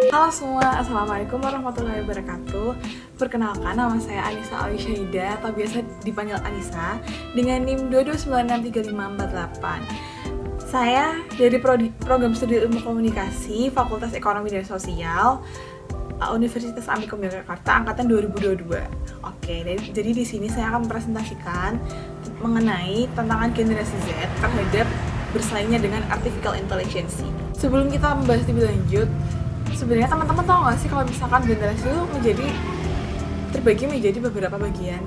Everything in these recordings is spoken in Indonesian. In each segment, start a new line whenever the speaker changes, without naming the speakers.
Halo semua, Assalamualaikum warahmatullahi wabarakatuh. Perkenalkan, nama saya Anissa Alisyaida atau biasa dipanggil Anissa dengan NIM 2296358. Saya dari Program Studi Ilmu Komunikasi Fakultas Ekonomi dan Sosial Universitas Amikom Yogyakarta angkatan 2022. Oke, jadi di sini saya akan mempresentasikan mengenai tantangan generasi Z terhadap bersaingnya dengan artificial intelligence. Sebelum kita membahas lebih lanjut, sebenarnya teman-teman tahu nggak sih kalau misalkan generasi itu terbagi menjadi beberapa bagian.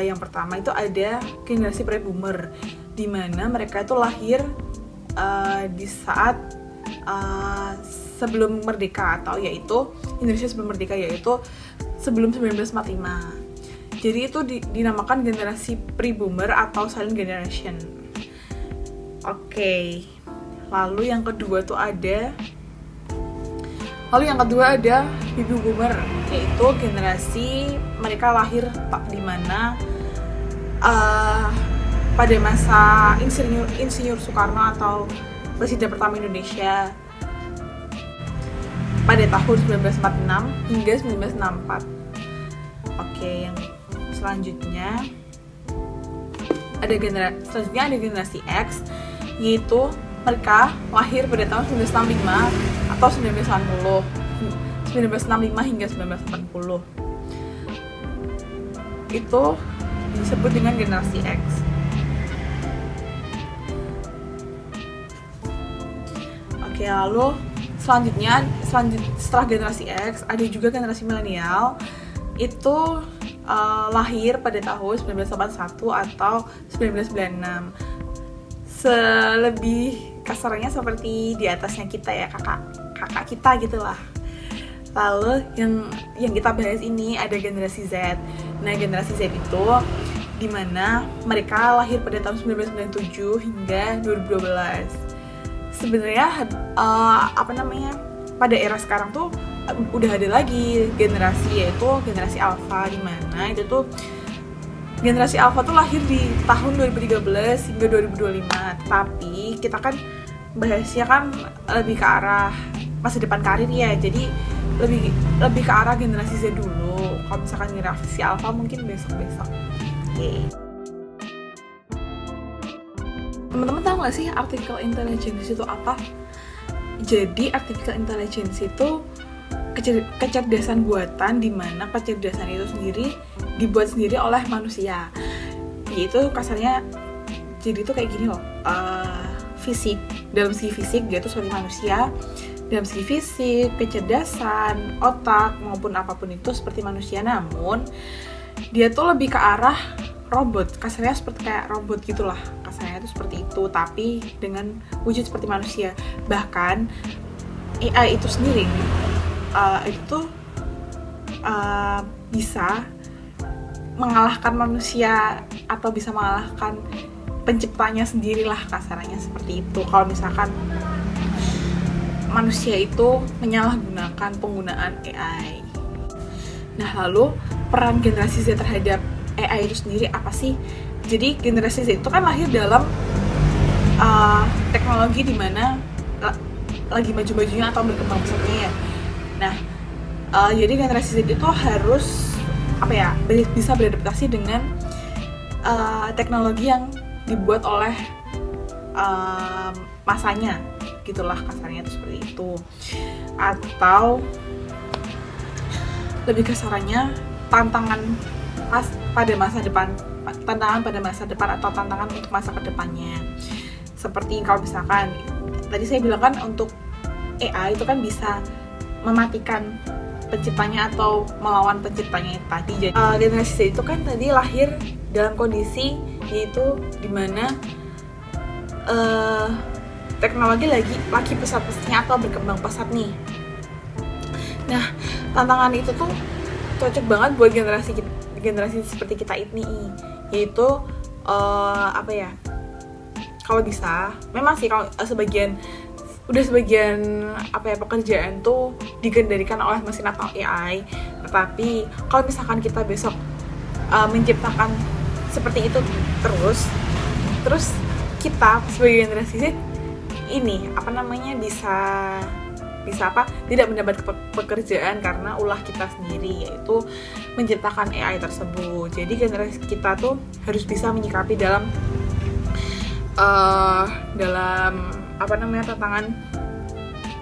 Yang pertama itu ada generasi pre-boomer, di mana mereka itu lahir di saat sebelum merdeka, atau yaitu Indonesia sebelum merdeka, yaitu sebelum 1945. Jadi itu dinamakan generasi pre-boomer atau silent generation. Oke. Lalu yang kedua ada baby boomer, yaitu generasi mereka lahir di mana pada masa Insinyur Soekarno atau Presiden pertama Indonesia pada tahun 1946 hingga 1964. Oke, yang selanjutnya ada generasi X, yaitu mereka lahir pada tahun 1965 atau 1965 hingga 1980. Itu disebut dengan generasi X. Oke, lalu setelah generasi X ada juga generasi milenial, itu lahir pada tahun 1981 atau 1996. Lebih kasarnya seperti di atasnya kita ya, kakak kita gitulah. Lalu yang kita bahas ini ada generasi Z. Nah, generasi Z itu dimana mereka lahir pada tahun 1997 hingga 2012. Sebenarnya pada era sekarang tuh udah ada lagi generasi, yaitu generasi Alpha, di mana itu tuh generasi Alpha tuh lahir di tahun 2013 hingga 2025. Tapi kita kan bahasnya kan lebih ke arah masa depan karir ya. Jadi lebih ke arah generasi Z dulu. Kalau misalkan generasi Alpha mungkin besok-besok. Oke. Teman-teman tahu nggak sih artificial intelligence itu apa? Jadi artificial intelligence itu kecerdasan buatan, di mana kecerdasan itu sendiri dibuat sendiri oleh manusia. Yaitu kasarnya, jadi itu kayak gini loh. Fisik, dalam segi fisik dia tuh seperti manusia. Dalam segi fisik, kecerdasan, otak maupun apapun itu seperti manusia, namun dia tuh lebih ke arah robot. Kasarnya seperti kayak robot gitulah. Kasarnya itu seperti itu, tapi dengan wujud seperti manusia. Bahkan AI itu sendiri itu bisa mengalahkan manusia atau bisa mengalahkan penciptanya sendirilah, kasarnya seperti itu. Kalau misalkan manusia itu menyalahgunakan penggunaan AI. Nah, lalu peran generasi Z terhadap AI itu sendiri apa sih? Jadi generasi Z itu kan lahir dalam teknologi di mana lagi maju-majunya atau berkembang pesatnya ya. Nah, jadi generasi Z itu harus bisa beradaptasi dengan teknologi yang dibuat oleh masanya, gitulah kasarnya itu seperti itu. Atau lebih kasarannya tantangan pada masa depan atau tantangan untuk masa kedepannya. Seperti kalau misalkan tadi saya bilang kan, untuk AI itu kan bisa mematikan penciptanya atau melawan penciptanya itu tadi. Jadi generasi Z itu kan tadi lahir dalam kondisi yaitu dimana teknologi lagi pesat-pesatnya atau berkembang pesat nih. Nah, tantangan itu tuh cocok banget buat generasi seperti kita ini, yaitu kalau bisa, memang sih kalau sebagian pekerjaan tuh digendalikan oleh mesin atau AI. Tetapi kalau misalkan kita besok menciptakan seperti itu terus kita sebagai generasi Z ini bisa bisa tidak mendapat pekerjaan karena ulah kita sendiri, yaitu menciptakan AI tersebut. Jadi generasi kita tuh harus bisa menyikapi dalam tantangan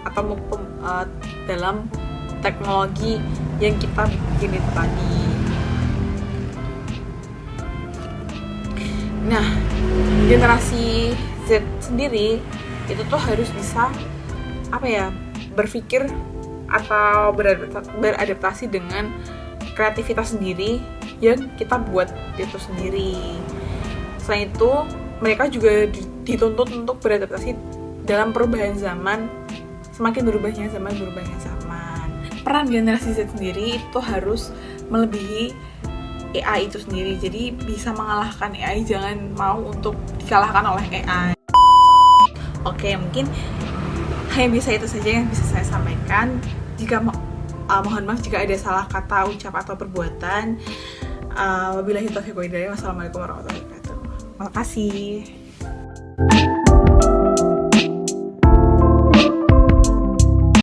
atau dalam teknologi yang kita bikin itu tadi. Nah, generasi Z sendiri itu tuh harus bisa berpikir atau beradaptasi dengan kreativitas sendiri yang kita buat itu sendiri. Selain itu, mereka juga dituntut untuk beradaptasi dalam perubahan zaman, semakin berubahnya zaman. Peran generasi Z sendiri itu harus melebihi AI itu sendiri, jadi bisa mengalahkan AI, jangan mau untuk dikalahkan oleh AI. Oke, mungkin hanya bisa itu saja yang bisa saya sampaikan. Jika mohon maaf jika ada salah kata, ucap atau perbuatan. Wabillahi taufiq wal hidayah. Wassalamualaikum warahmatullahi wabarakatuh. Terima kasih.